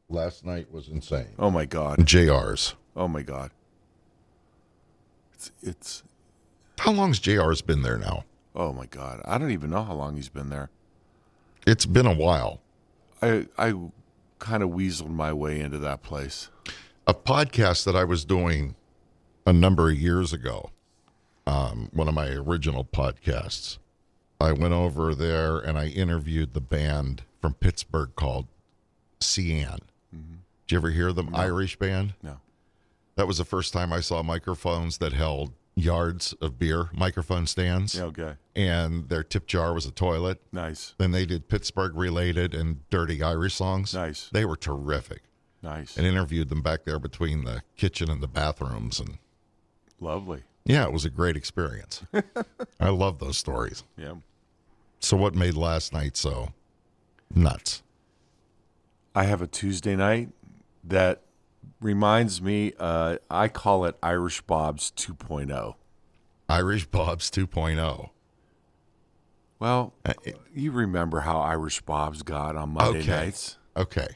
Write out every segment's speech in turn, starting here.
last night was insane. Oh my God. JR's. Oh my God. It's. How long's JR's been there now? Oh my God. I don't even know how long he's been there. It's been a while. I kind of weaseled my way into that place. A podcast that I was doing a number of years ago, one of my original podcasts, I went over there and I interviewed the band from Pittsburgh called Cian. Mm-hmm. Did you ever hear them? No. Irish band? No. That was the first time I saw microphones that held yards of beer, microphone stands. Yeah, okay. And their tip jar was a toilet. Nice. Then they did Pittsburgh-related and dirty Irish songs. Nice. They were terrific. Nice. And interviewed them back there between the kitchen and the bathrooms. And Lovely. yeah, it was a great experience. I love those stories. Yeah. So what made last night so nuts? I have a Tuesday night that reminds me, I call it Irish Bob's 2.0. Irish Bob's 2.0. Well, you remember how Irish Bob's got on Monday nights? Okay.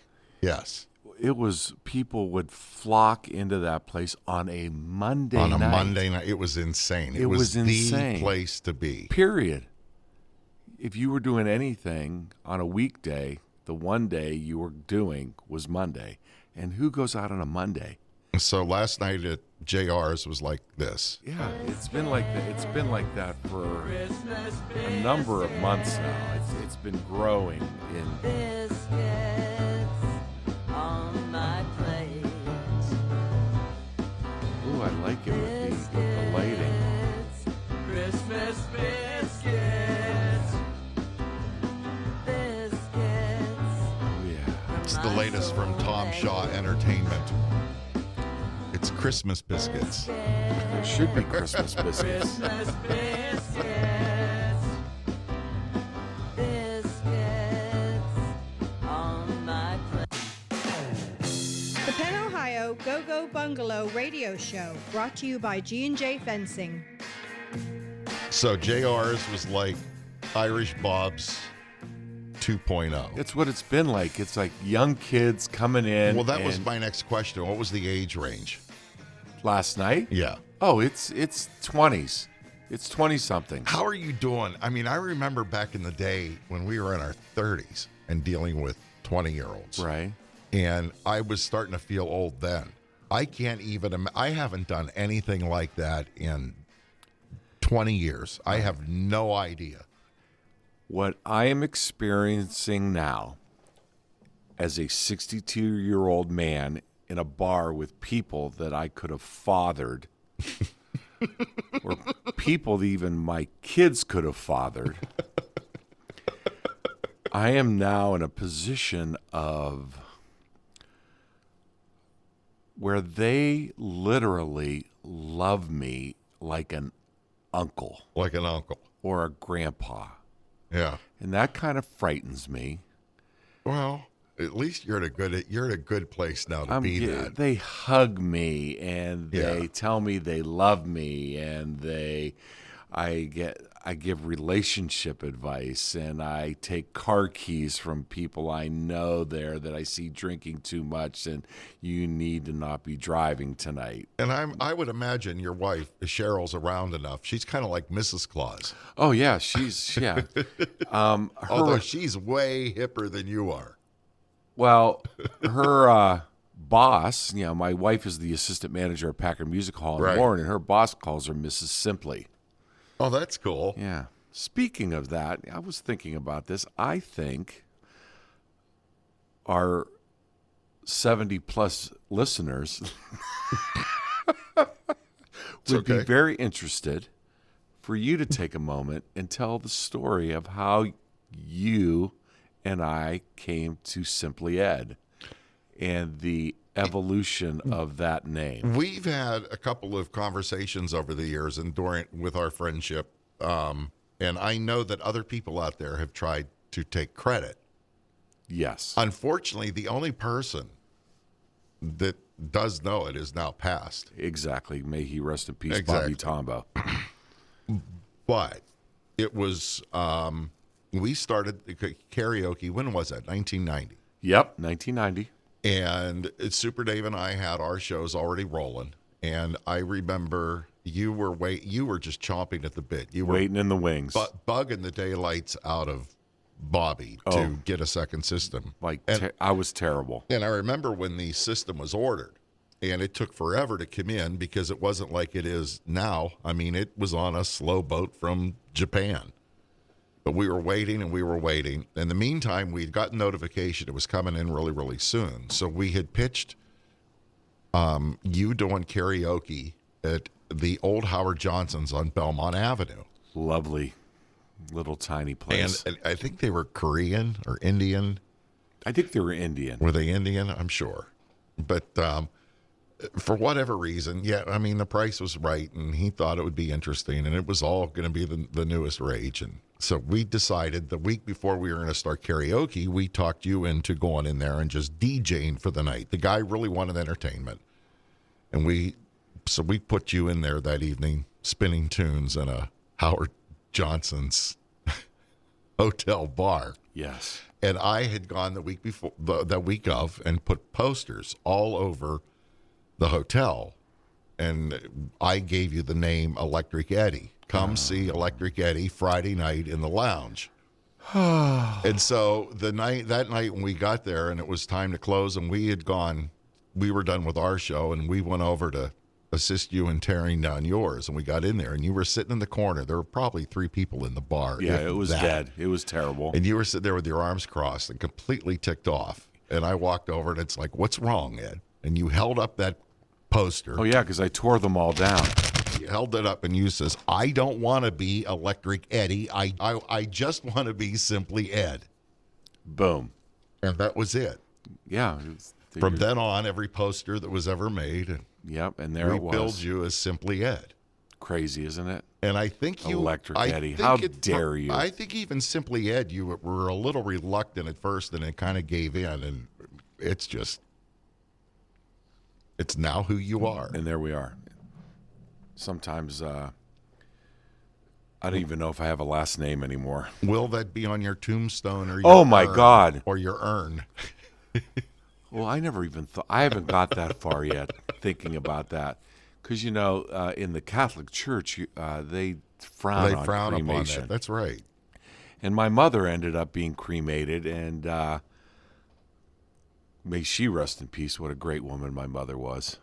Yes. It was, people would flock into that place on a Monday night. On a Monday night. It was insane. It was insane. The place to be. Period. If you were doing anything on a weekday, the one day you were doing was Monday. And who goes out on a Monday? So last night at JR's was like this. Yeah, it's been like that. It's been like that for a number of months now. It's been growing in. Ooh, I like it with the lighting. Christmas biscuits. Oh yeah. It's the latest from Tom Shaw Entertainment. It's Christmas biscuits. There should be Christmas biscuits. Christmas biscuits. Biscuits on my plate. The Penn, Ohio Gogo Bungalow radio show brought to you by G&J Fencing. So JR's was like Irish Bob's 2.0. It's what it's been like. It's like young kids coming in. Well, that was and my next question. What was the age range? last night. Yeah. Oh, it's 20s. It's 20-something. How are you doing? I mean, I remember back in the day when we were in our 30s and dealing with 20-year-olds. Right. And I was starting to feel old then. I can't even, I haven't done anything like that in 20 years. I have no idea. What I am experiencing now as a 62-year-old man in a bar with people that I could have fathered or people that even my kids could have fathered, I am now in a position of where they literally love me like an uncle Like an uncle. or a grandpa. Yeah. And that kind of frightens me. Well, at least you're in a good place now to be that. They hug me and they Yeah. tell me they love me, and I give relationship advice, and I take car keys from people I know there that I see drinking too much, and you need to not be driving tonight. And I would imagine your wife, Cheryl's around enough. She's kind of like Mrs. Claus. Oh yeah, she's yeah. Although she's way hipper than you are. Well, her boss, my wife is the assistant manager at Packard Music Hall in Right. Warren, and her boss calls her Mrs. Simply. Oh, that's cool. Yeah. Speaking of that, I was thinking about this. I think our 70-plus listeners would be okay. very interested for you to take a moment and tell the story of how you and I came to Simply Ed and the evolution of that name. We've had a couple of conversations over the years and with our friendship, and I know that other people out there have tried to take credit. Yes. Unfortunately, the only person that does know it is now passed. Exactly. May he rest in peace, Exactly. Bobby Tombo. But it was, we started karaoke, when was that? 1990. Yep, 1990. And Super Dave and I had our shows already rolling. And I remember you were just chomping at the bit. You were Waiting in the wings. bugging the daylights out of Bobby to get a second system. I was terrible. And I remember when the system was ordered, and it took forever to come in because it wasn't like it is now. I mean, it was on a slow boat from Japan. But we were waiting and we were waiting. In the meantime, we'd gotten notification it was coming in really, really soon. So we had pitched you doing karaoke at the old Howard Johnson's on Belmont Avenue. Lovely little tiny place. And I think they were Korean or Indian. I think they were Indian. Were they Indian? I'm sure. But for whatever reason, the price was right, and he thought it would be interesting, and it was all going to be the newest rage. And so we decided the week before we were going to start karaoke, we talked you into going in there and just DJing for the night. The guy really wanted entertainment. And we put you in there that evening, spinning tunes in a Howard Johnson's hotel bar. Yes. And I had gone the week before, the week of, and put posters all over the hotel. And I gave you the name Electric Eddie. Come see Electric Eddie Friday night in the lounge. And so that night when we got there and it was time to close, and we were done with our show, and we went over to assist you in tearing down yours, and we got in there, and you were sitting in the corner. There were probably 3 people in the bar. Yeah, it was dead. It was terrible. And you were sitting there with your arms crossed and completely ticked off. And I walked over, and it's like, "What's wrong, Ed?" And you held up that poster. Oh, yeah, because I tore them all down. You held it up, and you says, "I don't want to be Electric Eddie. I just want to be simply Ed." Boom. And that was it. Yeah. From then on, every poster that was ever made, Yep, and there it was. we billed you as Simply Ed. Crazy, isn't it? And I think Electric Eddie. How dare you? I think even Simply Ed, you were a little reluctant at first, and it kind of gave in, and it's now who you are. And there we are. Sometimes I don't even know if I have a last name anymore. Will that be on your tombstone or your Oh, my urn, God. or your urn? Well, I never even thought, I haven't got that far yet thinking about that. Because, in the Catholic Church, they frown on upon cremation. that. That's right. And my mother ended up being cremated, and may she rest in peace. What a great woman my mother was.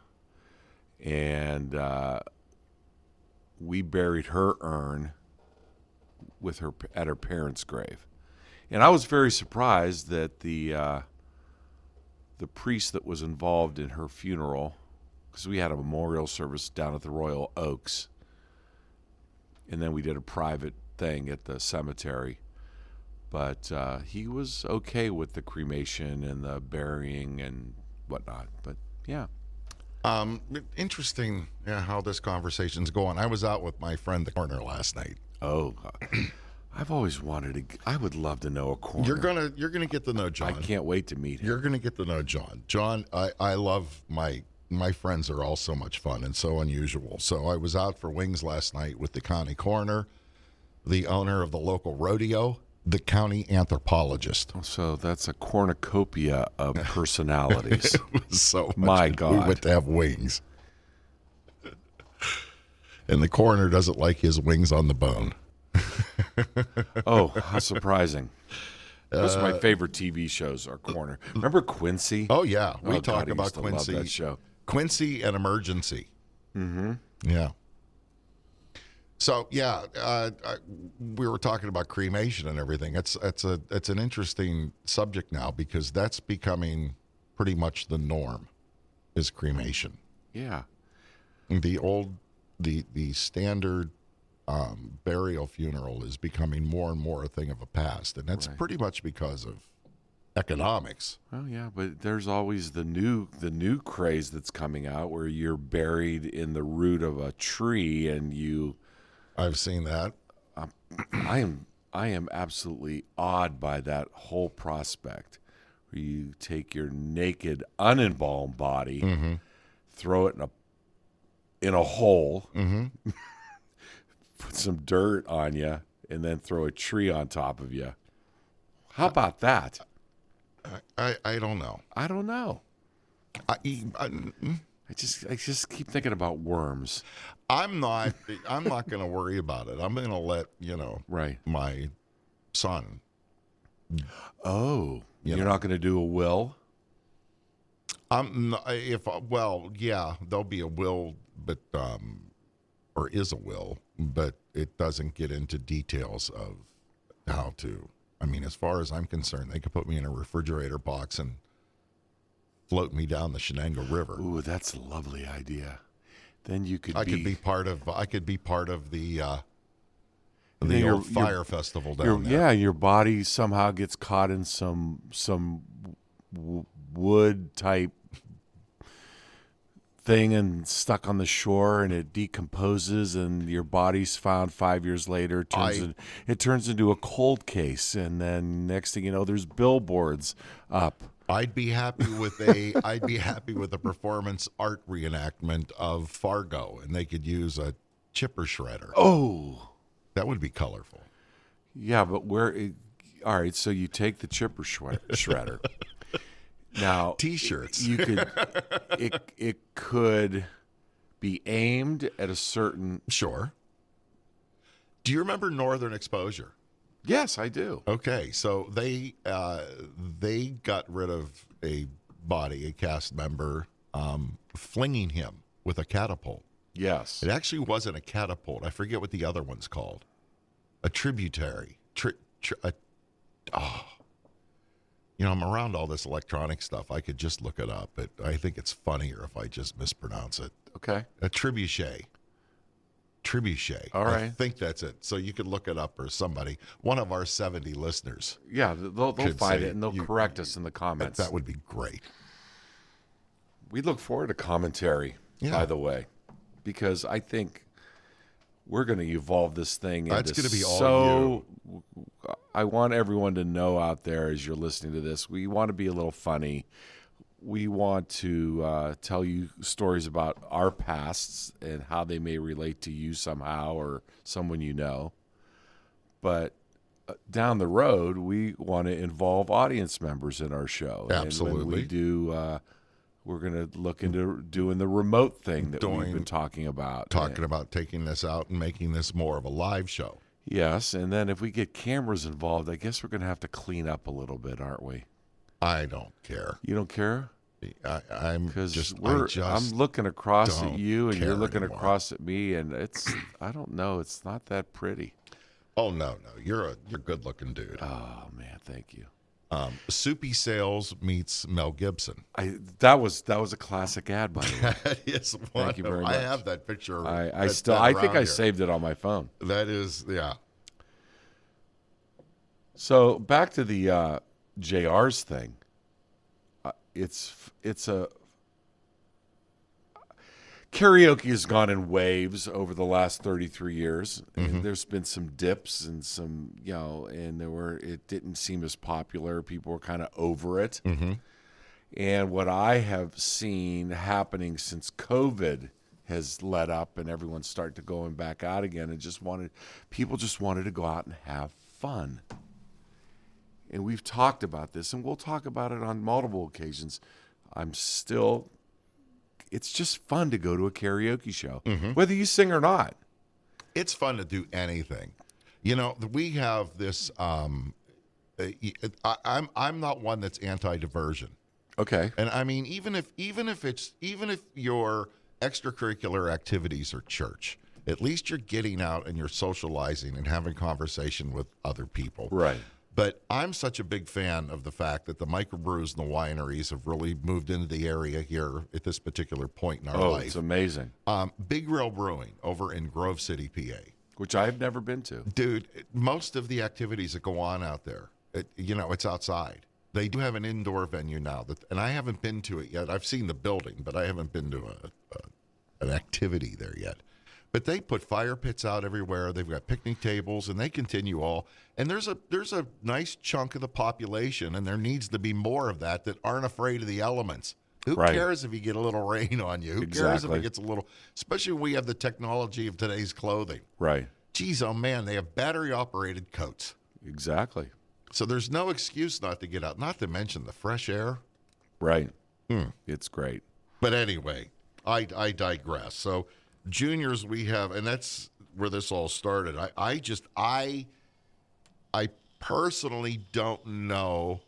And we buried her urn with her at her parents' grave. And I was very surprised that the priest that was involved in her funeral, because we had a memorial service down at the Royal Oaks, and then we did a private thing at the cemetery. But he was okay with the cremation and the burying and whatnot. But yeah. Interesting how this conversation's going. I was out with my friend the coroner last night. Oh, I've always wanted to. I would love to know a coroner. You're gonna get to know John. I can't wait to meet him. You're gonna get to know John. John, I love my friends are all so much fun and so unusual. So I was out for wings last night with the county coroner, the owner of the local rodeo, the county anthropologist. So that's a cornucopia of personalities. It was so much My fun. God. We went to have wings. And the coroner doesn't like his wings on the bone. Oh, how surprising. Those are my favorite TV shows are Corner. Remember Quincy? Oh, yeah. We Oh, talk God, I about used to love Quincy. that show. Quincy and Emergency. Mm-hmm. Yeah. So, we were talking about cremation and everything. It's an interesting subject now because that's becoming pretty much the norm is cremation. Yeah. The standard burial funeral is becoming more and more a thing of the past, and that's pretty much because of economics. Well, yeah, but there's always the new craze that's coming out where you're buried in the root of a tree and you. I've seen that. I am absolutely awed by that whole prospect. Where you take your naked, unembalmed body, throw it in a hole, put some dirt on you, and then throw a tree on top of you. How about that? I don't know. I don't know. I, I just keep thinking about worms. I'm not going to worry about it. I'm going to let, Right. my son, Oh, You you're know. not going to do a will? yeah, there'll be a will, but, or is a will, but it doesn't get into details of how to. I mean, as far as I'm concerned, they could put me in a refrigerator box and float me down the Shenango River. Ooh, that's a lovely idea. Then you could I could be part of the And then old fire festival down your there. yeah, your body somehow gets caught in some wood type thing and stuck on the shore, and it decomposes, and your body's found 5 years later. It turns into a cold case, and then next thing you know, there's billboards up. I'd be happy with a performance art reenactment of Fargo, and they could use a chipper shredder. Oh, That would be colorful. yeah, but all right, so you take the chipper shredder. Now, T-shirts. You could it could be aimed at a certain. Sure. Do you remember Northern Exposure? Yes, I do. Okay, so they got rid of a cast member, flinging him with a catapult. It Yes. actually wasn't a catapult. I forget what the other one's called. A tributary. I'm around all this electronic stuff. I could just look it up, but I think it's funnier if I just mispronounce it. Okay. A trebuchet. All I right. think that's it. So you could look it up, or somebody, one of our 70 listeners. Yeah, they'll Could find say it and they'll correct us in the comments. That would be great. We look forward to commentary, Yeah. by the way, because I think we're going to evolve this thing. That's into gonna be all I want everyone to know out there as you're listening to this, we want to be a little funny. We want to tell you stories about our pasts and how they may relate to you somehow or someone you know. But down the road, we want to involve audience members in our show. Absolutely. And when we do, we're going to look into doing the remote thing that we've been talking about. Talking about taking this out and making this more of a live show. Yes, and then if we get cameras involved, I guess we're going to have to clean up a little bit, aren't we? I don't care. You don't care? I'm Because just I'm looking across at don't you, and you're care looking anymore. across at me, and I don't know, it's not that pretty. Oh no, you're a good looking dude. Oh man, thank you. Soupy Sales meets Mel Gibson. That was a classic ad, by the way. That is one. Thank you very I much. have that picture. I think I saved it on my phone. That is, yeah. So back to the JR's thing. It's a karaoke has gone in waves over the last 33 years. And there's been some dips and some, and it didn't seem as popular. People were kind of over it. And what I have seen happening since COVID has let up and everyone started to going back out again and people just wanted to go out and have fun. And we've talked about this, and we'll talk about it on multiple occasions. It's just fun to go to a karaoke show, whether you sing or not. It's fun to do anything. We have this. I'm not one that's anti-diversion, Okay. and I mean, even if your extracurricular activities are church, at least you're getting out and you're socializing and having conversation with other people. Right. But I'm such a big fan of the fact that the microbrews and the wineries have really moved into the area here at this particular point in our life. It's amazing. Big Rail Brewing over in Grove City, PA. Which I've never been to. Dude, most of the activities that go on out there, it's outside. They do have an indoor venue now, and I haven't been to it yet. I've seen the building, but I haven't been to an activity there yet. But they put fire pits out everywhere. They've got picnic tables, and they continue all. And there's a nice chunk of the population, and there needs to be more of that aren't afraid of the elements. Who Right. cares if you get a little rain on you? Who cares if Exactly. it gets a little, especially when we have the technology of today's clothing. Right. Geez, oh man, they have battery-operated coats. Exactly. So there's no excuse not to get out, not to mention the fresh air. Right. It's great. But anyway, I digress. So juniors we have, and that's where this all started. I personally don't know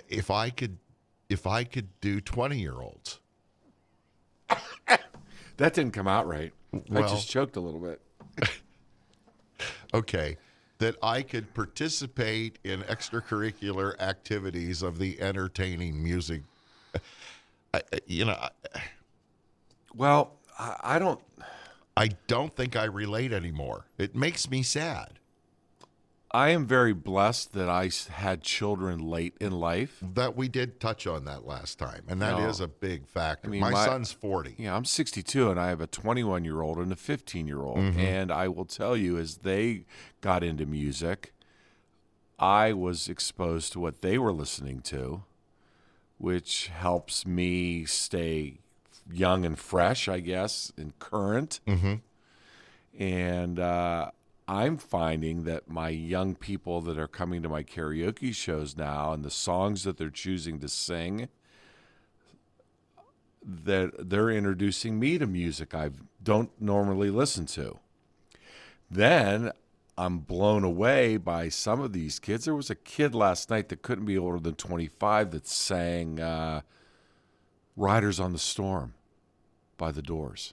if I could do 20-year-olds. That didn't come out right. I Well- just choked a little bit. Okay, that I could participate in extracurricular activities of the entertaining music. Well, I don't. I don't think I relate anymore. It makes me sad. I am very blessed that I had children late in life. That we did touch on that last time, and that is No. a big factor. I mean, my my- son's 40. Yeah, I'm 62 and I have a 21-year-old and a 15-year-old. Mm-hmm. And I will tell you, as they got into music, I was exposed to what they were listening to, which helps me stay young and fresh, I guess, and current. Mm-hmm. And I'm finding that my young people that are coming to my karaoke shows now and the songs that they're choosing to sing, that they're introducing me to music I don't normally listen to. Then I'm blown away by some of these kids. There was a kid last night that couldn't be older than 25 that sang Riders on the Storm by The Doors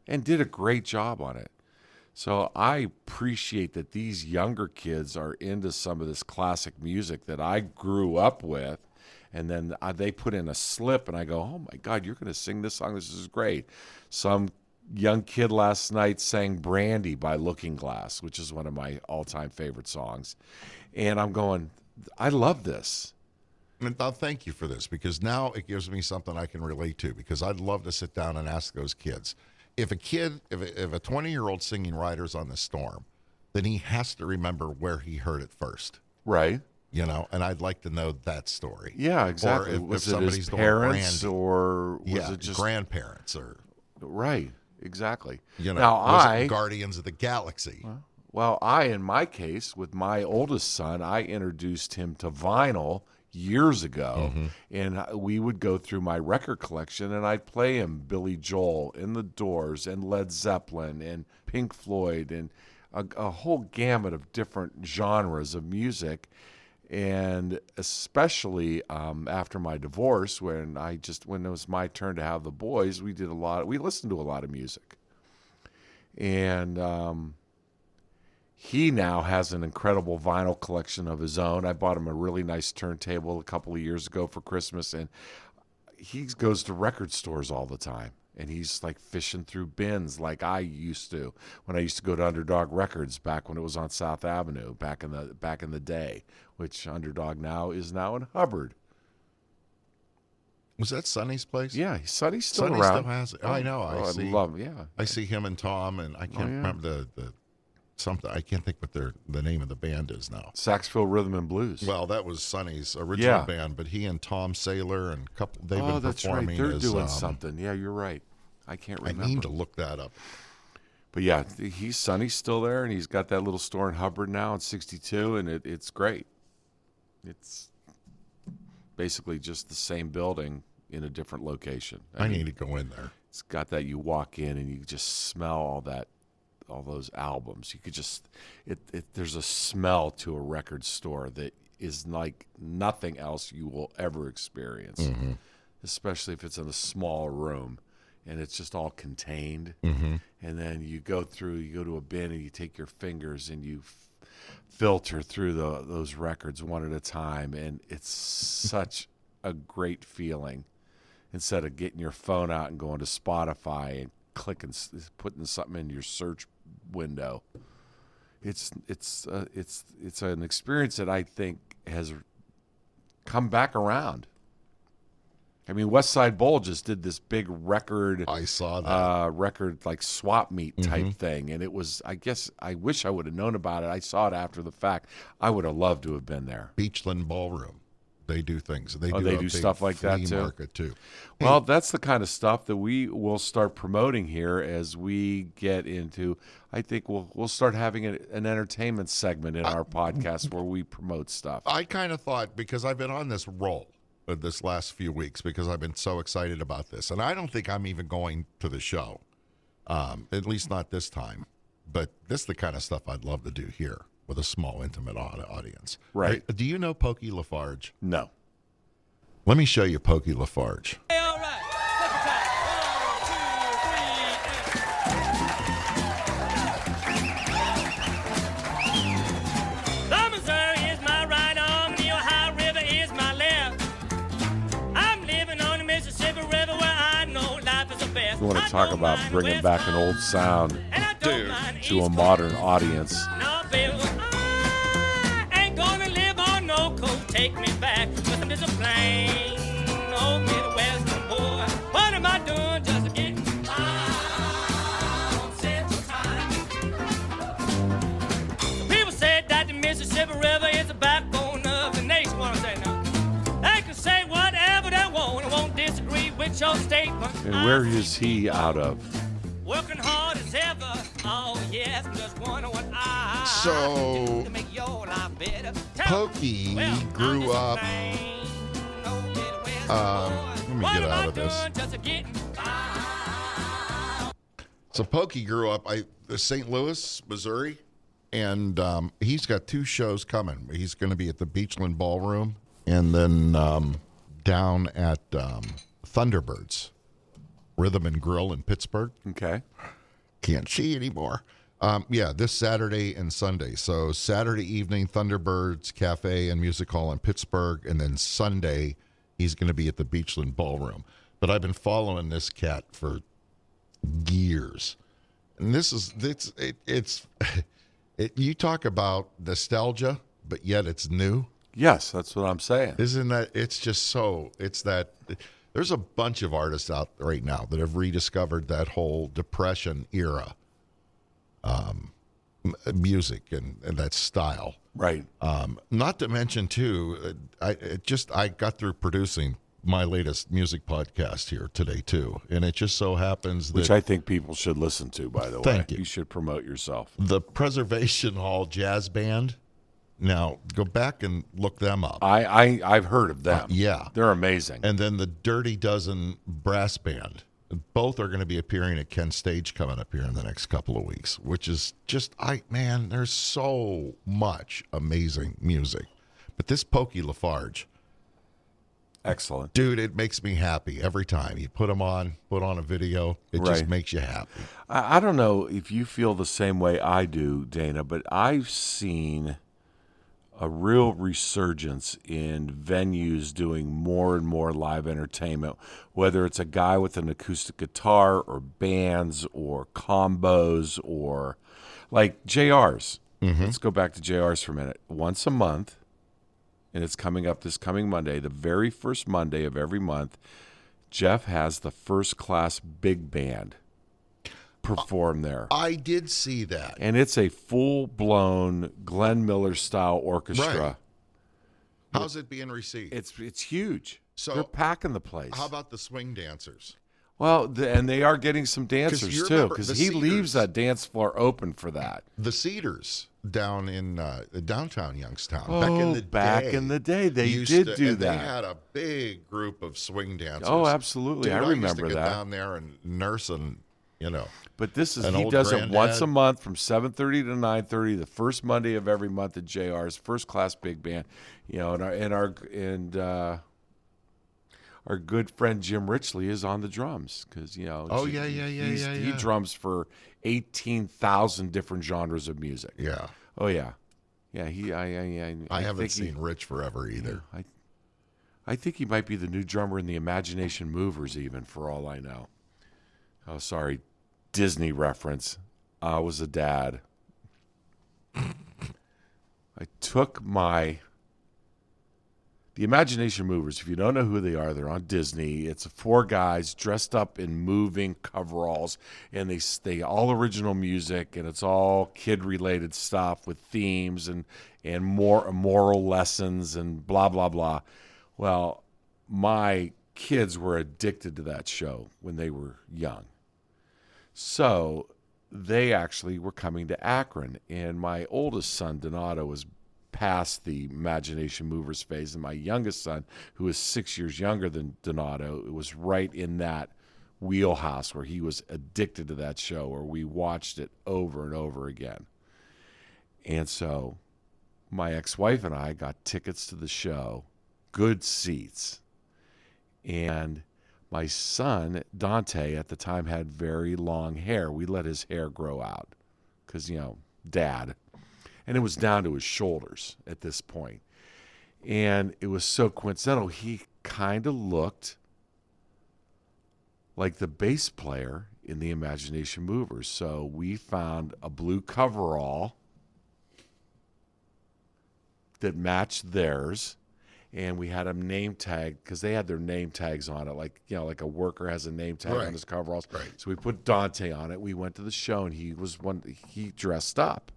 and did a great job on it. So I appreciate that these younger kids are into some of this classic music that I grew up with. And then they put in a slip, and I go, oh, my God, you're going to sing this song? This is great. Some young kid last night sang Brandy by Looking Glass, which is one of my all-time favorite songs. And I'm going, I love this. And thank you for this, because now it gives me something I can relate to, because I'd love to sit down and ask those kids. If a 20-year-old singing Riders on the Storm, then he has to remember where he heard it first, Right. and I'd like to know that story. Yeah, exactly. Or if Was it somebody's his doing parents Brandy. or was Yeah, it just grandparents, or, right? Exactly. was it Guardians of the Galaxy. Well, in my case, with my oldest son, I introduced him to vinyl years ago, and we would go through my record collection, and I'd play him Billy Joel and The Doors and Led Zeppelin and Pink Floyd and a whole gamut of different genres of music. And especially after my divorce, when it was my turn to have the boys, we listened to a lot of music. And he now has an incredible vinyl collection of his own. I bought him a really nice turntable a couple of years ago for Christmas, and he goes to record stores all the time. And he's like fishing through bins like I used to when I used to go to Underdog Records back when it was on South Avenue back in the day, which Underdog now is in Hubbard. Was that Sonny's place? Yeah, Sonny's still Sonny around. still has it. I know. I see. love him. Yeah. I see him and Tom, and I can't remember the something. I can't think what the name of the band is now. Saxville Rhythm and Blues. Well, that was Sonny's original Yeah. band, but he and Tom Saylor and they've been that's right. performing. They're as, doing something. Yeah, you're right. I can't I remember. need to look that up. But yeah, Sonny's still there, and he's got that little store in Hubbard now in 62, and it's great. It's basically just the same building in a different location. I mean, need to go in there. It's got that you walk in and you just smell all those albums. You could just there's a smell to a record store that is like nothing else you will ever experience, especially if it's in a small room and it's just all contained. And then you go to a bin and you take your fingers and you filter through those records one at a time, and it's such a great feeling. Instead of getting your phone out and going to Spotify and clicking, putting something in your search window, it's an experience that I think has come back around. I mean, West Side Bowl just did this big record. I saw that. Record like swap meet type thing, and it was. I guess I wish I would have known about it. I saw it after the fact. I would have loved to have been there. Beachland Ballroom. They do things. They They do do a stuff big like that flea too. market too. Well, that's the kind of stuff that we will start promoting here as we get into. I think we'll start having an entertainment segment in our podcast where we promote stuff. I kind of thought, because I've been on this roll, this last few weeks because I've been so excited about this. And I don't think I'm even going to the show, at least not this time. But this is the kind of stuff I'd love to do here with a small, intimate audience. Right. Do you know Pokey Lafarge? No. Let me show you Pokey Lafarge. Hey, all right. Take your time. 1, 2, 3, and... The Missouri is my right arm, the Ohio River is my left. I'm living on the Mississippi River where I know life is the best. You want to talk about bringing back an old sound to a modern audience. No, baby, I ain't gonna live on no coast. Take me back, 'cause I'm just a plain old Midwestern boy. What am I doing just to get by on Central Time? Some people say that the Mississippi River is the backbone of the nation. What I'm saying now, they can say whatever they want. I won't disagree with your statement. And where is he out of? Working hard as ever. Oh yes, just wonder what I So, do to make your life better. Pokey grew up. Let me get out of this. So Pokey grew up St. Louis, Missouri, and he's got 2 shows coming. He's going to be at the Beachland Ballroom and then down at Thunderbirds Rhythm and Grill in Pittsburgh. Okay. Can't see anymore. Yeah, this Saturday and Sunday. So Saturday evening, Thunderbirds Cafe and Music Hall in Pittsburgh, and then Sunday he's going to be at the Beachland Ballroom. But I've been following this cat for years, and it's you talk about nostalgia, but yet it's new. Yes, that's what I'm saying. Isn't that? It's just so. It's that. There's a bunch of artists out right now that have rediscovered that whole Depression era music and that style. Right. Not to mention, too, I got through producing my latest music podcast here today, too. And it just so happens that... Which I think people should listen to, by the way. Thank you. You should promote yourself. The Preservation Hall Jazz Band. Now, go back and look them up. I've heard of them. Yeah. They're amazing. And then the Dirty Dozen Brass Band. Both are going to be appearing at Kent's Stage coming up here in the next couple of weeks, which is just, there's so much amazing music. But this Pokey Lafarge, excellent. dude, it makes me happy every time. You put on a video, it just Right. makes you happy. I don't know if you feel the same way I do, Dana, but I've seen a real resurgence in venues doing more and more live entertainment, whether it's a guy with an acoustic guitar or bands or combos or like JR's. Let's go back to JR's for a minute. Once a month, and it's coming up this coming Monday, the very first Monday of every month, Jeff has the First Class Big Band perform there. I did see that. And it's a full-blown Glenn Miller-style orchestra. Right. How's it being received? It's huge. So- they're packing the place. How about the swing dancers? Well, and they are getting some dancers you too, remember because the he Cedars. leaves that dance floor open for that. The Cedars down in downtown Youngstown. Back in the day, they used did to- do and that. They had a big group of swing dancers. Oh, absolutely. Dude, I used to remember get that. down there and nurse and But this is An he old does it granddad. once a month from 7:30 to 9:30, the first Monday of every month at JR's First Class Big Band. Our good friend Jim Richley is on the drums because Oh, yeah. He drums for 18,000 different genres of music. Yeah. Oh yeah, yeah. I haven't seen Rich forever either. I think he might be the new drummer in the Imagination Movers, even for all I know. Oh, sorry, Disney reference. I was a dad. I took the Imagination Movers. If you don't know who they are, they're on Disney. It's 4 guys dressed up in moving coveralls, and they all original music, and it's all kid-related stuff with themes and more moral lessons and blah blah blah. Well, my kids were addicted to that show when they were young. So they actually were coming to Akron, and my oldest son, Donato, was past the imagination movers phase. And my youngest son, who is 6 years younger than Donato, it was right in that wheelhouse where he was addicted to that show, where we watched it over and over again. And so my ex-wife and I got tickets to the show, good seats. And my son, Dante, at the time had very long hair. We let his hair grow out because, dad. And it was down to his shoulders at this point. And it was so coincidental. He kind of looked like the bass player in the Imagination Movers. So we found a blue coverall that matched theirs. And we had them name tagged because they had their name tags on it, like like a worker has a name tag on his coveralls. Right. So we put Dante on it. We went to the show, and he dressed up.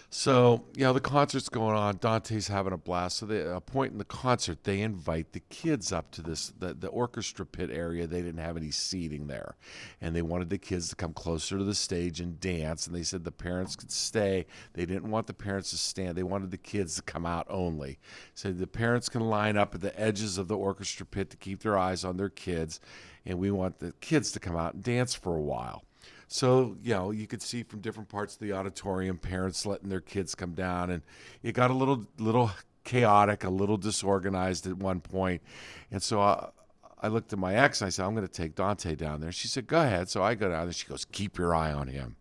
So the concert's going on. Dante's having a blast. So at a point in the concert, they invite the kids up to the orchestra pit area. They didn't have any seating there, and they wanted the kids to come closer to the stage and dance. And they said the parents could stay. They didn't want the parents to stand. They wanted the kids to come out only. So the parents can line up at the edges of the orchestra pit to keep their eyes on their kids, and we want the kids to come out and dance for a while. So, you could see from different parts of the auditorium, parents letting their kids come down, and it got a little chaotic, a little disorganized at one point. And so I looked at my ex, and I said, I'm going to take Dante down there. She said, go ahead. So I go down there. She goes, keep your eye on him.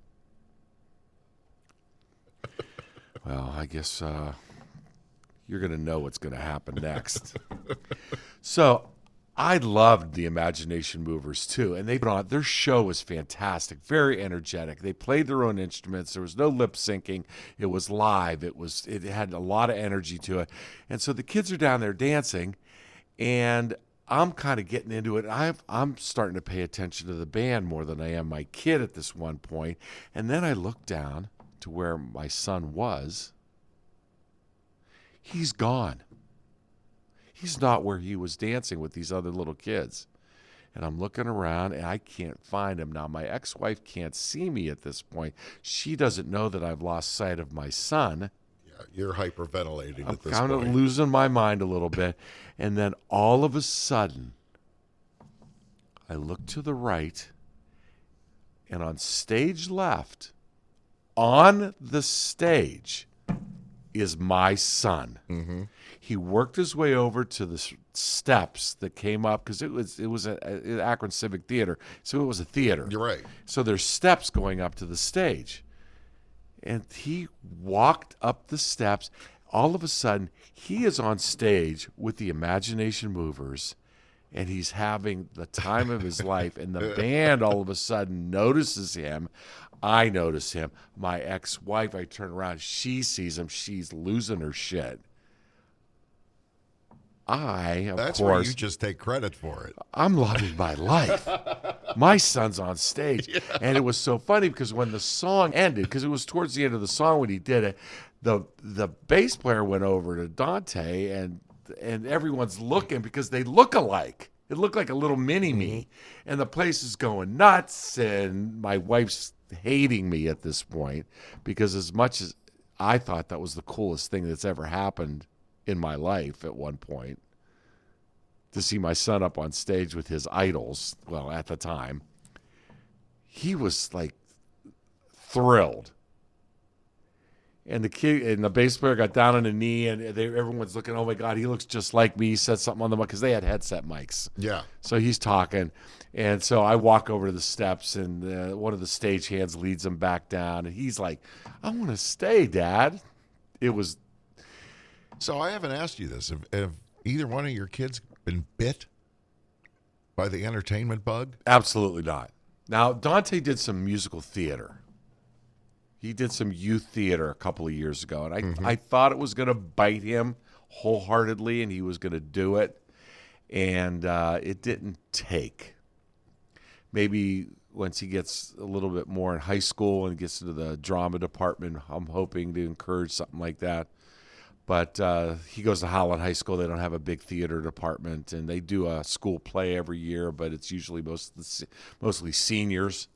Well, I guess you're going to know what's going to happen next. So I loved the Imagination Movers too, and their show was fantastic, very energetic. They played their own instruments. There was no lip syncing. It was live. It had a lot of energy to it, and so the kids are down there dancing, and I'm kind of getting into it. I'm starting to pay attention to the band more than I am my kid at this one point, and then I look down to where my son was. He's gone. He's not where he was dancing with these other little kids. And I'm looking around, and I can't find him. Now, my ex-wife can't see me at this point. She doesn't know that I've lost sight of my son. Yeah, you're hyperventilating at this I'm kind of losing my mind a little bit. And then all of a sudden, I look to the right, and on stage left, on the stage, is my son. Mm-hmm. He worked his way over to the steps that came up because it was an Akron Civic Theater, so it was a theater. You're right. So there's steps going up to the stage, and he walked up the steps. All of a sudden, he is on stage with the Imagination Movers, and he's having the time of his life. And the band all of a sudden notices him. I notice him. My ex-wife, I turn around. She sees him. She's losing her shit. That's where you just take credit for it. I'm loving my life. My son's on stage. Yeah. And it was so funny because when the song ended, because it was towards the end of the song when he did it, the bass player went over to Dante, and everyone's looking because they look alike. It looked like a little mini-me. And the place is going nuts, and my wife's hating me at this point because as much as I thought that was the coolest thing that's ever happened in my life at one point, to see my son up on stage with his idols, well, at the time, he was like thrilled. And the kid and the bass player got down on a knee, and everyone's looking, oh my God, he looks just like me. He said something on the mic because they had headset mics. Yeah. So he's talking. And so I walk over to the steps, and one of the stagehands leads him back down. And he's like, I want to stay, Dad. It was. So I haven't asked you this. Have either one of your kids been bit by the entertainment bug? Absolutely not. Now, Dante did some musical theater. He did some youth theater a couple of years ago, and I thought it was going to bite him wholeheartedly, and he was going to do it, and it didn't take. Maybe once he gets a little bit more in high school and gets into the drama department, I'm hoping to encourage something like that. But he goes to Holland High School. They don't have a big theater department, and they do a school play every year, but it's usually mostly seniors.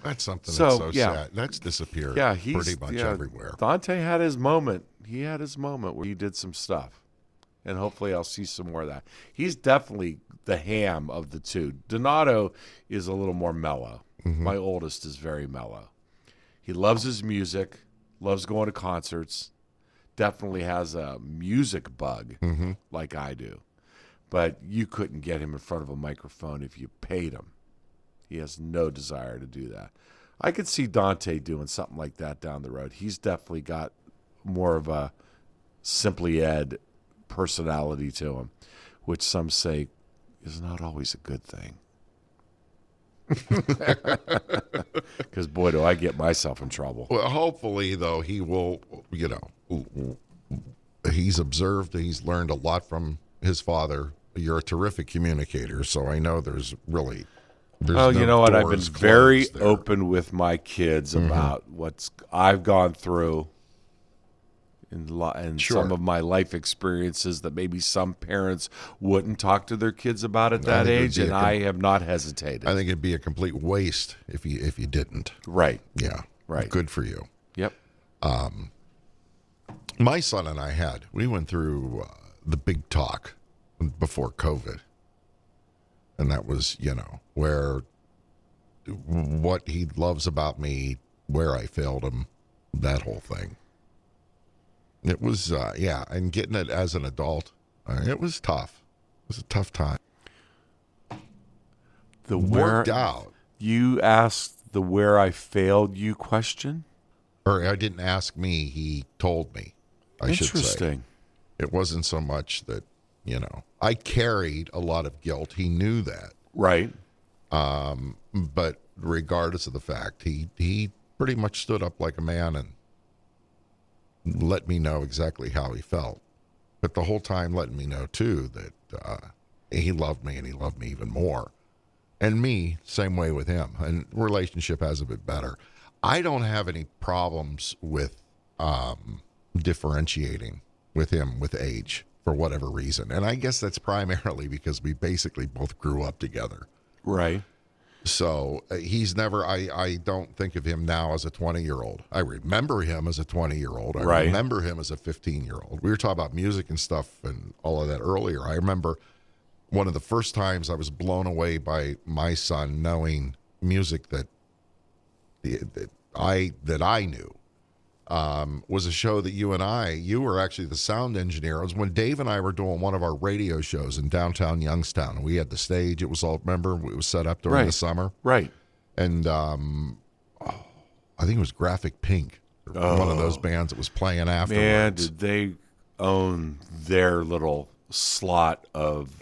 That's something So, that's so yeah. sad. That's disappeared Yeah, pretty much everywhere. Dante had his moment. He had his moment where he did some stuff. And hopefully I'll see some more of that. He's definitely the ham of the two. Donato is a little more mellow. My oldest is very mellow. He loves his music, loves going to concerts, definitely has a music bug like I do. But you couldn't get him in front of a microphone if you paid him. He has no desire to do that. I could see Dante doing something like that down the road. He's definitely got more of a Simply Ed personality to him, which some say is not always a good thing. Because, boy, do I get myself in trouble. Well, hopefully, though, he will, he's observed, he's learned a lot from his father. You're a terrific communicator, so I know there's Well, no you know what? I've been doors very closed there. open with my kids about what I've gone through and Sure. some of my life experiences that maybe some parents wouldn't talk to their kids about at that think it would age, be and I have not hesitated. I think it'd be a complete waste if you didn't. Right. Yeah. Right. Good for you. Yep. My son and we went through the big talk before COVID. And that was, where what he loves about me, where I failed him, that whole thing. It was, and getting it as an adult, it was tough. It was a tough time. The Worked out. You asked the where I failed you question? Or I didn't ask me, he told me, I should say. Interesting. It wasn't so much that, I carried a lot of guilt. He knew that. Right. But regardless of the fact, he pretty much stood up like a man and let me know exactly how he felt. But the whole time letting me know, too, that he loved me and he loved me even more. And me, same way with him. And relationship has a bit better. I don't have any problems with differentiating with him with age for whatever reason. And I guess that's primarily because we basically both grew up together. Right. So he's never, I don't think of him now as a 20-year-old. I remember him as a 20-year-old. I Right. remember him as a 15-year-old. We were talking about music and stuff and all of that earlier. I remember one of the first times I was blown away by my son knowing music that I knew. Was a show that you were actually the sound engineer. It was when Dave and I were doing one of our radio shows in downtown Youngstown. We had the stage. It was all, remember, it was set up during Right. the summer. Right. And I think it was Graphic Pink, one of those bands that was playing afterwards. Man, did they own their little slot of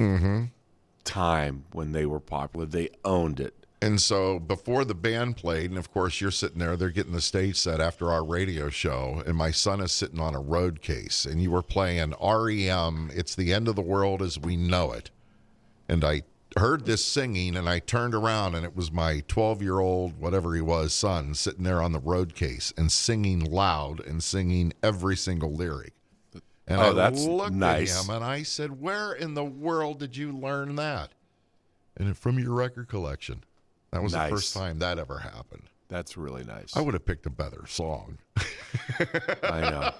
time when they were popular. They owned it. And so before the band played, and of course you're sitting there, they're getting the stage set after our radio show, and my son is sitting on a road case, and you were playing REM, It's the End of the World as We Know It. And I heard this singing, and I turned around, and it was my 12-year-old, whatever he was, son, sitting there on the road case and singing loud and singing every single lyric. And I that's looked nice. at him, and I said, where in the world did you learn that? And from your record collection. That was Nice. the first time that ever happened. That's really nice. I would have picked a better song. I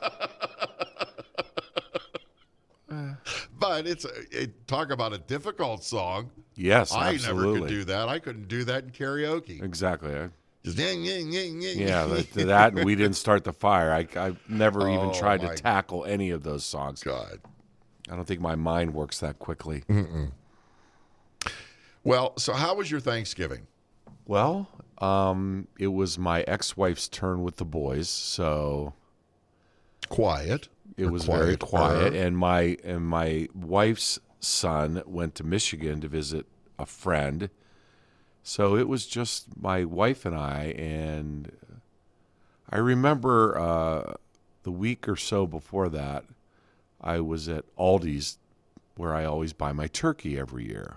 know. But talk about a difficult song. Yes, I absolutely. never could do that. I couldn't do that in karaoke. Exactly. Just Yeah, that and We Didn't Start the Fire. I never even tried to my tackle any of those songs. God. I don't think my mind works that quickly. Well, so how was your Thanksgiving? Well, it was my ex-wife's turn with the boys, so Quiet. it was very quiet. And my wife's son went to Michigan to visit a friend, so it was just my wife and I. And I remember the week or so before that, I was at Aldi's, where I always buy my turkey every year.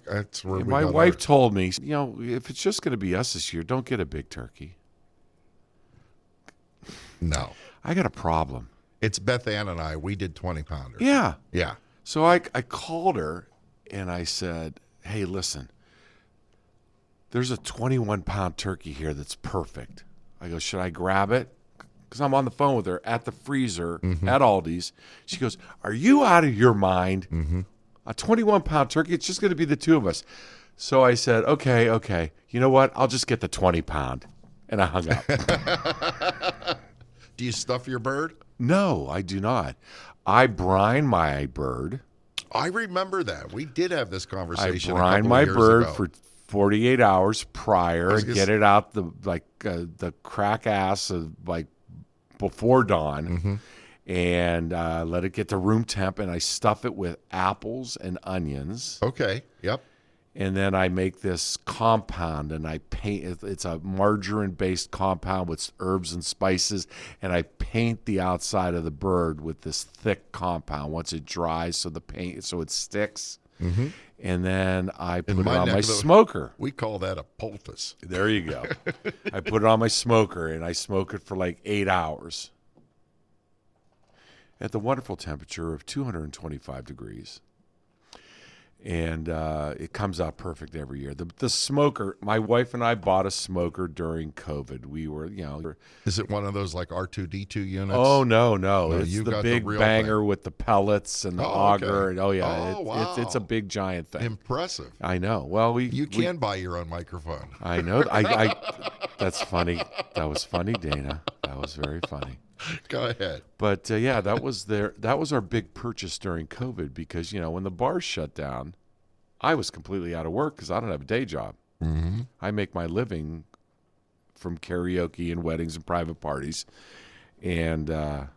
That's where And we my got wife ours. told me, if it's just going to be us this year, don't get a big turkey. No. I got a problem. It's Beth Ann and I. We did 20-pounders. Yeah. Yeah. So I called her and I said, hey, listen, there's a 21-pound turkey here that's perfect. I go, should I grab it? Because I'm on the phone with her at the freezer at Aldi's. She goes, are you out of your mind? A 21-pound turkey, it's just going to be the two of us. So I said, okay. You know what? I'll just get the 20-pound. And I hung up. Do you stuff your bird? No, I do not. I brine my bird. I remember that. We did have this I conversation. brine my bird for 48 hours prior, get it out the crack ass of before dawn, and let it get to room temp, and I stuff it with apples and onions. Okay. Yep. And then I make this compound, and I paint. It's a margarine-based compound with herbs and spices, and I paint the outside of the bird with this thick compound. Once it dries, so it sticks, and then I put it on my smoker. We call that a poultice. There you go. I put it on my smoker, and I smoke it for like 8 hours at the wonderful temperature of 225 degrees. And it comes out perfect every year. The smoker, my wife and I bought a smoker during COVID. We were, Is it one of those like R2D2 units? Oh, no. It's you the got big the real banger thing. with the pellets and the auger. Okay. And, yeah. Oh, wow. It's a big, giant thing. Impressive. I know. Well, You can buy your own microphone. I know. I that's funny. That was funny, Dana. That was very funny. Go ahead. But that was our big purchase during COVID because when the bars shut down, I was completely out of work because I don't have a day job. I make my living from karaoke and weddings and private parties, and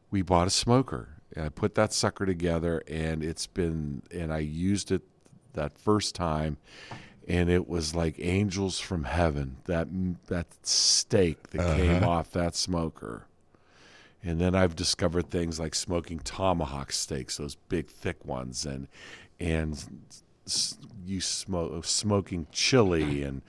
we bought a smoker. And I put that sucker together, and I used it that first time. And it was like angels from heaven, that steak that came off that smoker. And then I've discovered things like smoking tomahawk steaks, those big, thick ones, and smoking chili and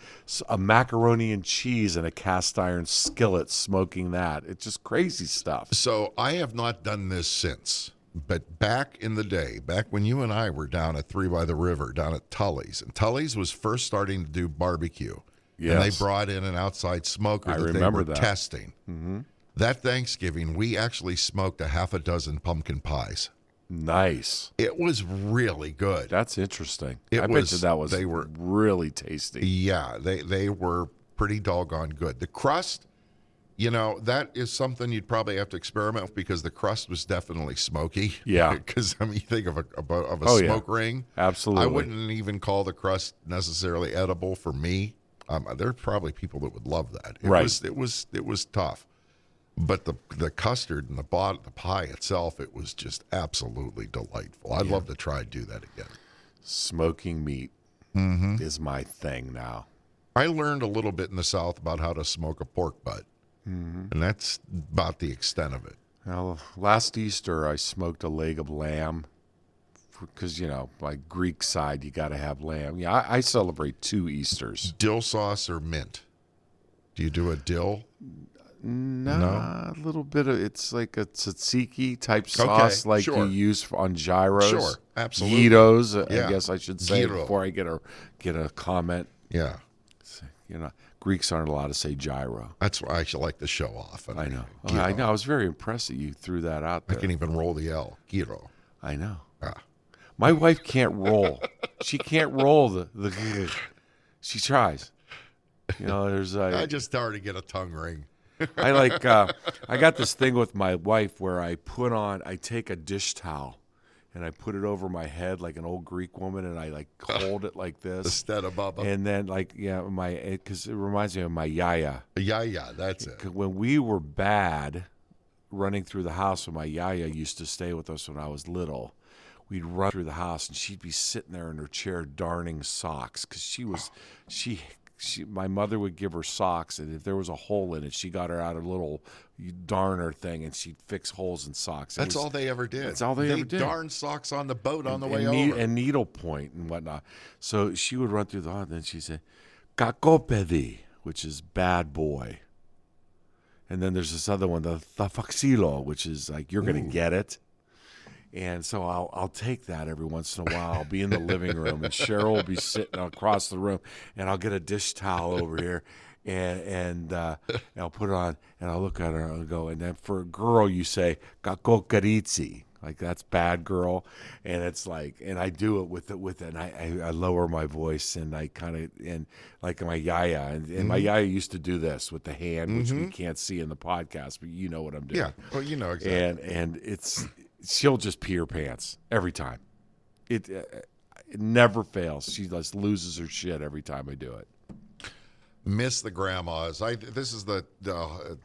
a macaroni and cheese in a cast iron skillet, smoking that. It's just crazy stuff. So I have not done this since. But back in the day, back when you and I were down at 3 by the River, down at Tully's, and Tully's was first starting to do barbecue. Yes. And they brought in an outside smoker I that remember they were that. testing. That Thanksgiving, we actually smoked a half a dozen pumpkin pies. Nice. It was really good. That's interesting. It I was- bet you that was they were- really tasty. Yeah, they were pretty doggone good. The crust, that is something you'd probably have to experiment with because the crust was definitely smoky. Yeah. Because, you think of a Oh, yeah. smoke ring. Absolutely. I wouldn't even call the crust necessarily edible for me. There are probably people that would love that. It was tough. But the custard and the pie itself, it was just absolutely delightful. I'd love to try and do that again. Smoking meat is my thing now. I learned a little bit in the South about how to smoke a pork butt. And that's about the extent of it. Well, last Easter I smoked a leg of lamb because, by Greek side, you got to have lamb. Yeah, I celebrate 2 Easters. Dill sauce or mint? Do you do a dill? A little bit of it's like a tzatziki type sauce sure. you use on gyros. Sure, absolutely. Gyros, Yeah. I guess I should say Gyro. before I get a comment. Yeah. Greeks aren't allowed to say gyro. That's why I should like to show off. I know. Gyro. I know. I was very impressed that you threw that out I there. can even roll the L. Gyro. I know. Ah. My wife can't roll. She can't roll the. She tries. There's I just started to get a tongue ring. I got this thing with my wife where I take a dish towel and I put it over my head like an old Greek woman and I hold it like The this. stead above. And then because it reminds me of my yaya. Yeah, that's it. When we were bad running through the house when my yaya used to stay with us when I was little, we'd run through the house and she'd be sitting there in her chair darning socks because my mother would give her socks, and if there was a hole in it, she got her out a little darner thing, and she'd fix holes in socks. That's all they ever did. That's all they ever did. Darn socks on the boat on the way and over. and needlepoint and whatnot. So she would run through the hall, and then she'd say, "Kakopedi," which is bad boy. And then there's this other one, the faxilo, which is like you're gonna get it. And so I'll take that every once in a while. I'll be in the living room, and Cheryl will be sitting across the room, and I'll get a dish towel over here, and I'll put it on, and I'll look at her, and I'll go, and then for a girl, you say, "Kako karitsi," like that's bad girl, and it's like, and I do it with it, and I lower my voice, and I kind of, and like my yaya, and my yaya used to do this with the hand, which we can't see in the podcast, but you know what I'm doing. Yeah. Well, you know exactly. And she'll just pee her pants every time. It never fails. She just loses her shit every time I do it. Miss the grandmas. This is the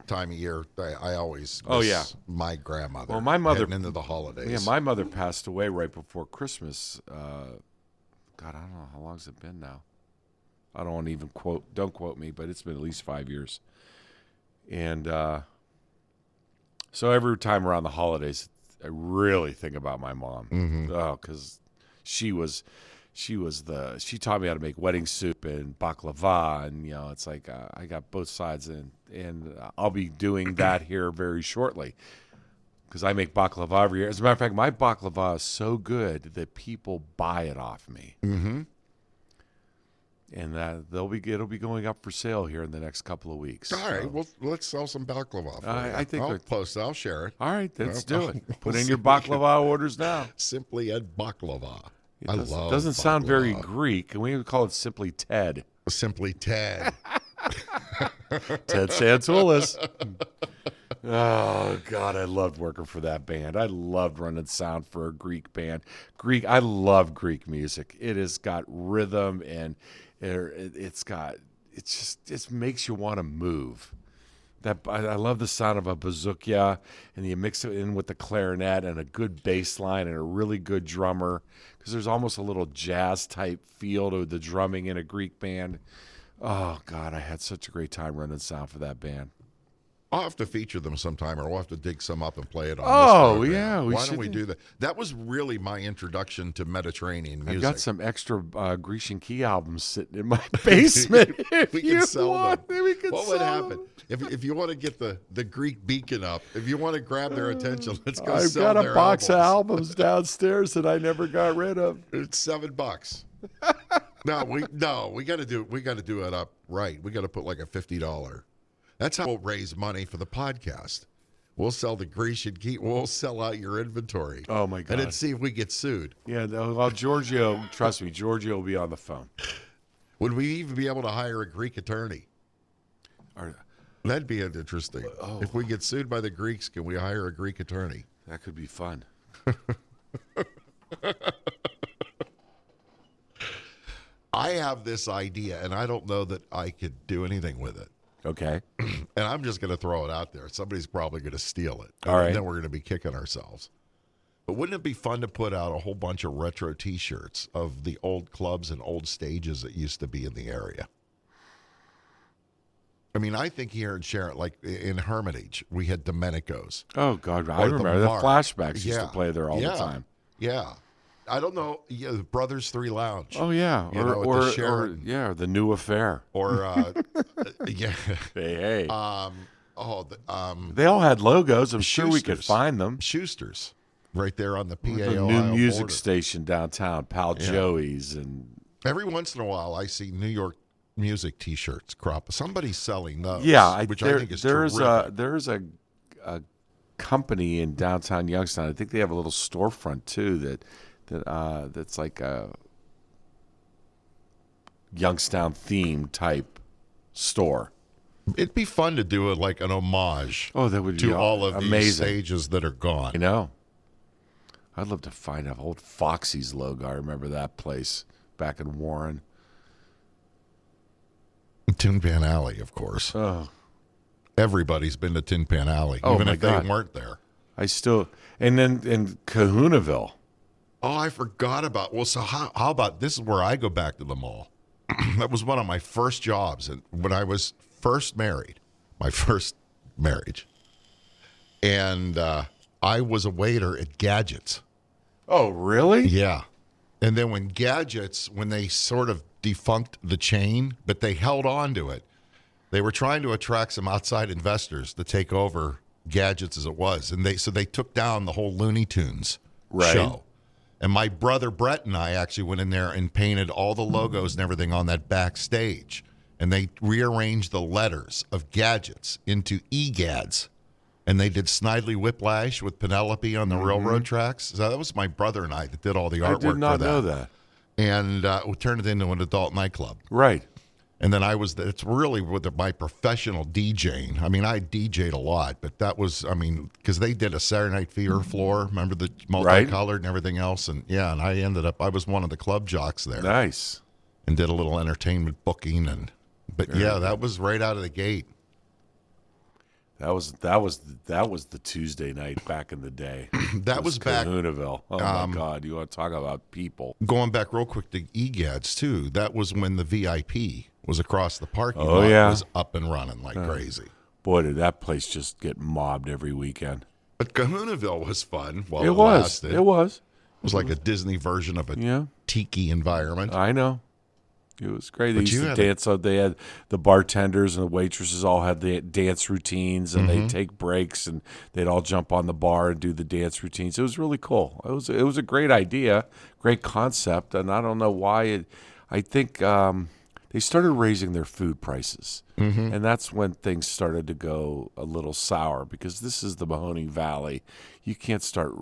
time of year I always miss my grandmother. Well, my mother heading into the holidays. Yeah, my mother passed away right before Christmas. God, I don't know how long's it been now. I don't want to even don't quote me, but it's been at least 5 years. And so every time around the holidays, I really think about my mom. Oh, because she taught me how to make wedding soup and baklava, and it's like I got both sides, and I'll be doing that here very shortly because I make baklava every year. As a matter of fact, my baklava is so good that people buy it off me. And it'll be going up for sale here in the next couple of weeks. All right, well, let's sell some baklava. I think I'll post it. I'll share it. All right, let's do it. Put in your baklava orders now. Simply Ed baklava. It doesn't sound very Greek. Can we call it Simply Ted? Simply Ted. Ted Santoulis. Oh, God, I loved working for that band. I loved running sound for a Greek band. I love Greek music. It has got rhythm, and it just makes you want to move. I love the sound of a bouzoukia, and you mix it in with the clarinet and a good bass line and a really good drummer, because there's almost a little jazz type feel to the drumming in a Greek band. Oh, God, I had such a great time running sound for that band. I'll have to feature them sometime, or we'll have to dig some up and play it on Oh, this program. yeah. Why don't we do that? That was really my introduction to Mediterranean music. I've got some extra Grecian key albums sitting in my basement. We can sell them. What would happen? Them. If you want to get the Greek beacon up, if you want to grab their attention, let's go I've sell got their a box albums. of albums downstairs that I never got rid of. It's $7. No, we got to do it up right. We got to put like a $50. That's how we'll raise money for the podcast. We'll sell the Grecian key. We'll sell out your inventory. Oh, my God. And then see if we get sued. Yeah, well, Giorgio, trust me, Giorgio will be on the phone. Would we even be able to hire a Greek attorney? That'd be interesting. If we get sued by the Greeks, can we hire a Greek attorney? That could be fun. I have this idea, and I don't know that I could do anything with it. Okay. And I'm just going to throw it out there. Somebody's probably going to steal it. All right. And then we're going to be kicking ourselves. But wouldn't it be fun to put out a whole bunch of retro T-shirts of the old clubs and old stages that used to be in the area? I mean, I think here in Sharon, like in Hermitage, we had Domenico's. Oh, God. I Or the remember the Mark. flashbacks used Yeah. to play there all the time. Yeah. I don't know. Yeah, the Brothers 3 Lounge. Oh, yeah. You know, at the Sheraton. The New Affair. Or, yeah. Hey. They They all had logos. I'm sure we could Schuster's. find them. Schuster's, right there on the PA The Ohio new music border. station downtown, Pal Joey's. And Every once in a while, I see New York music T-shirts crop. Somebody's selling those. yeah, which I think is terrific. there's a company in downtown Youngstown. I think they have a little storefront too that's like a Youngstown theme type store. It'd be fun to do it like an homage. Oh, that would be to all of amazing. these stages that are gone. I know. I'd love to find an old Foxy's logo. I remember that place back in Warren. Tin Pan Alley, of course. Oh, Everybody's been to Tin Pan Alley, Oh, even my if God. they weren't there. and then in Kahunaville. Oh, I forgot about. Well, so how about this? Is where I go back to the mall. That was one of my first jobs, and when I was first married, my first marriage, and I was a waiter at Gadgets. Oh, really? Yeah, and then when they sort of defunct the chain, but they held on to it. They were trying to attract some outside investors to take over Gadgets as it was, and they took down the whole Looney Tunes Right. show. And my brother Brett and I actually went in there and painted all the logos and everything on that backstage. And they rearranged the letters of gadgets into EGADs. And they did Snidely Whiplash with Penelope on the railroad tracks. So that was my brother and I that did all the artwork I did not for that. know that. And we turned it into an adult nightclub. Right. And then it's really with my professional DJing. I mean, I DJ'd a lot, but that was, because they did a Saturday Night Fever floor, remember the multicolored and everything else? And yeah, and I was one of the club jocks there. Nice. And did a little entertainment booking. That was right out of the gate. That was the Tuesday night back in the day. That was back. Kahunaville. Oh, my God. You want to talk about people. Going back real quick to EGADS, too, that was when the VIP was across the parking Oh, lot. yeah. Was up and running like crazy. Boy, did that place just get mobbed every weekend. But Kahunaville was fun while It it was. lasted. It was. It was like a Disney version of a tiki environment. I know. It was great. They But used to dance. They had the bartenders and the waitresses all had the dance routines, and they'd take breaks, and they'd all jump on the bar and do the dance routines. It was really cool. It was a great idea, great concept, and I don't know why. I think they started raising their food prices, and that's when things started to go a little sour, because this is the Mahoning Valley. You can't start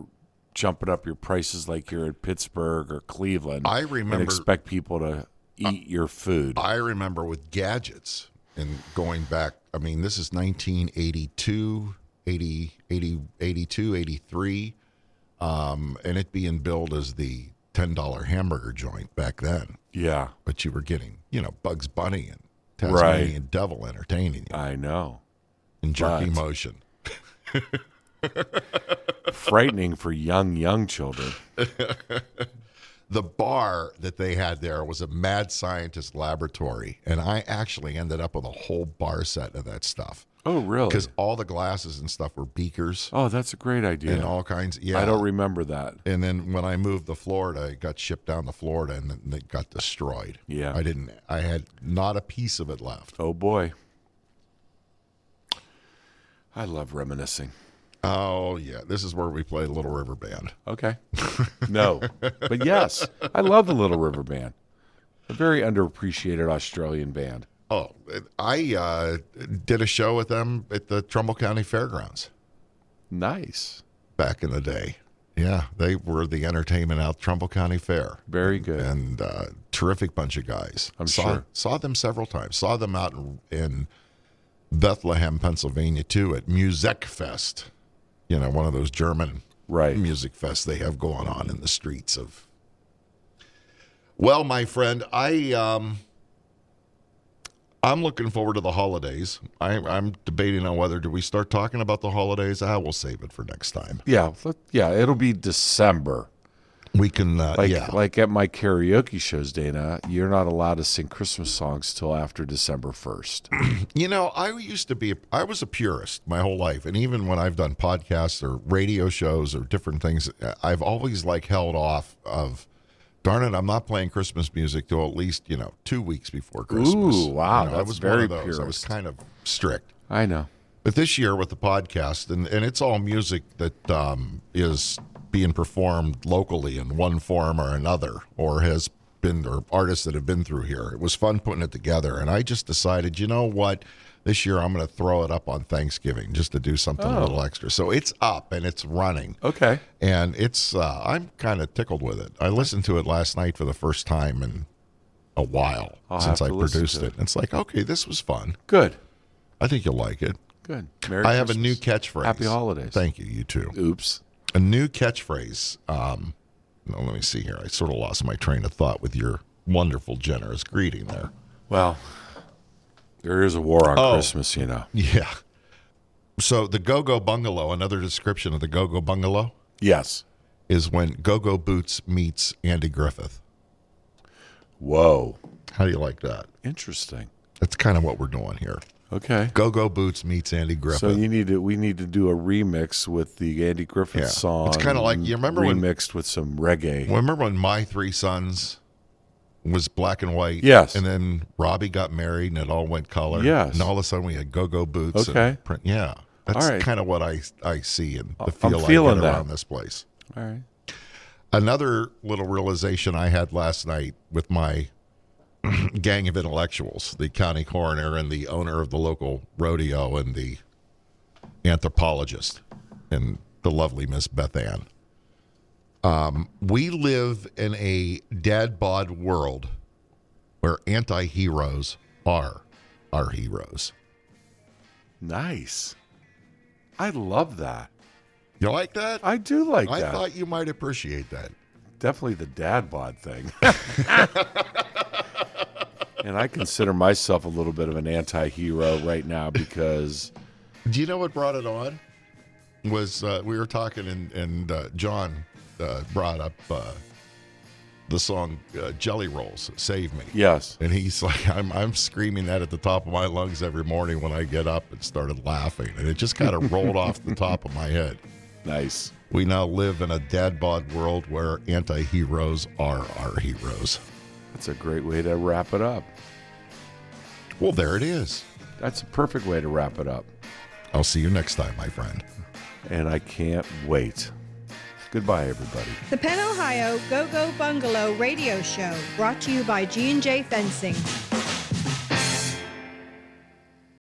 jumping up your prices like you're at Pittsburgh or Cleveland I remember and expect people to eat your food. I remember with gadgets and going back, this is 1982, 82, 83, and it being billed as the $10 hamburger joint back then. Yeah, But you were getting, Bugs Bunny and Tasmanian Devil entertaining you I know. in jerky but- motion. Frightening for young children. The bar that they had there was a mad scientist laboratory, and I actually ended up with a whole bar set of that stuff. Oh, really? Because all the glasses and stuff were beakers Oh, that's a great idea. and all kinds. Yeah, I don't remember that. And then when I moved to Florida, it got shipped down to Florida, and then it got destroyed. Yeah. I had not a piece of it left. Oh, boy. I love reminiscing. Oh yeah, this is where we play Little River Band. Okay. No. But yes, I love the Little River Band. A very underappreciated Australian band. Oh, I did a show with them at the Trumbull County Fairgrounds Nice. back in the day. Yeah, they were the entertainment out Trumbull County Fair. Very good. And terrific bunch of guys. I'm sure. Saw them several times. Saw them out in Bethlehem, Pennsylvania, too, at Music Fest. One of those German music fests they have going on in the streets of. Well, my friend, I'm looking forward to the holidays. I'm debating on whether do we start talking about the holidays. We'll save it for next time. Yeah. It'll be December. We can, Like at my karaoke shows, Dana, you're not allowed to sing Christmas songs till after December 1st. I was a purist my whole life. And even when I've done podcasts or radio shows or different things, I've always held off of, darn it, I'm not playing Christmas music till at least, 2 weeks before Christmas. Ooh, wow, I that's was very one of those. I was purist. kind of strict. I know. But this year with the podcast, and it's all music that is being performed locally in one form or another, or artists that have been through here. It was fun putting it together, and I just decided, you know what, this year I'm going to throw it up on Thanksgiving just to do something a little extra. So it's up and it's running. Okay. And it's I'm kind of tickled with it. I listened to it last night for the first time in a while since I produced it. It's like, okay, this was fun. Good. I think you'll like it. Good. Merry I have a Christmas. new catchphrase. Happy holidays. Thank you, you too. Oops. A new catchphrase. Let me see here. I sort of lost my train of thought with your wonderful, generous greeting there. Well, there is a war on Christmas, Yeah. So the Gogo Bungalow, another description of the Gogo Bungalow, Yes. is when Gogo Boots meets Andy Griffith. Whoa. How do you like that? Interesting. That's kind of what we're doing here. Okay. Go Boots meets Andy Griffith. So we need to do a remix with the Andy Griffith Yeah. song. It's kinda like- you remember when- remixed with some reggae. Remember when My Three Sons was black and white? Yes. And then Robbie got married and it all went color. Yes. And all of a sudden we had Go Boots. Okay. And print. Yeah. That's All right. kind of what I see and the I'm feel I feeling get that. around this place. All right. Another little realization I had last night with my gang of intellectuals, the county coroner and the owner of the local rodeo and the anthropologist and the lovely Miss Beth Ann. We live in a dad bod world where anti-heroes are our heroes. Nice. I love that. You like that? I do like I that. thought you might appreciate that. Definitely the dad bod thing. And I consider myself a little bit of an anti-hero right now because... Do you know what brought it on? Was we were talking and John brought up the song Jelly Rolls, Save Me. Yes. And he's like, I'm screaming that at the top of my lungs every morning when I get up, and started laughing. And it just kind of rolled off the top of my head. Nice. We now live in a dad bod world where anti-heroes are our heroes. That's a great way to wrap it up. Well, there it is. That's a perfect way to wrap it up. I'll see you next time, my friend. And I can't wait. Goodbye, everybody. The Penn, Ohio Gogo Bungalow radio show, brought to you by G&J Fencing.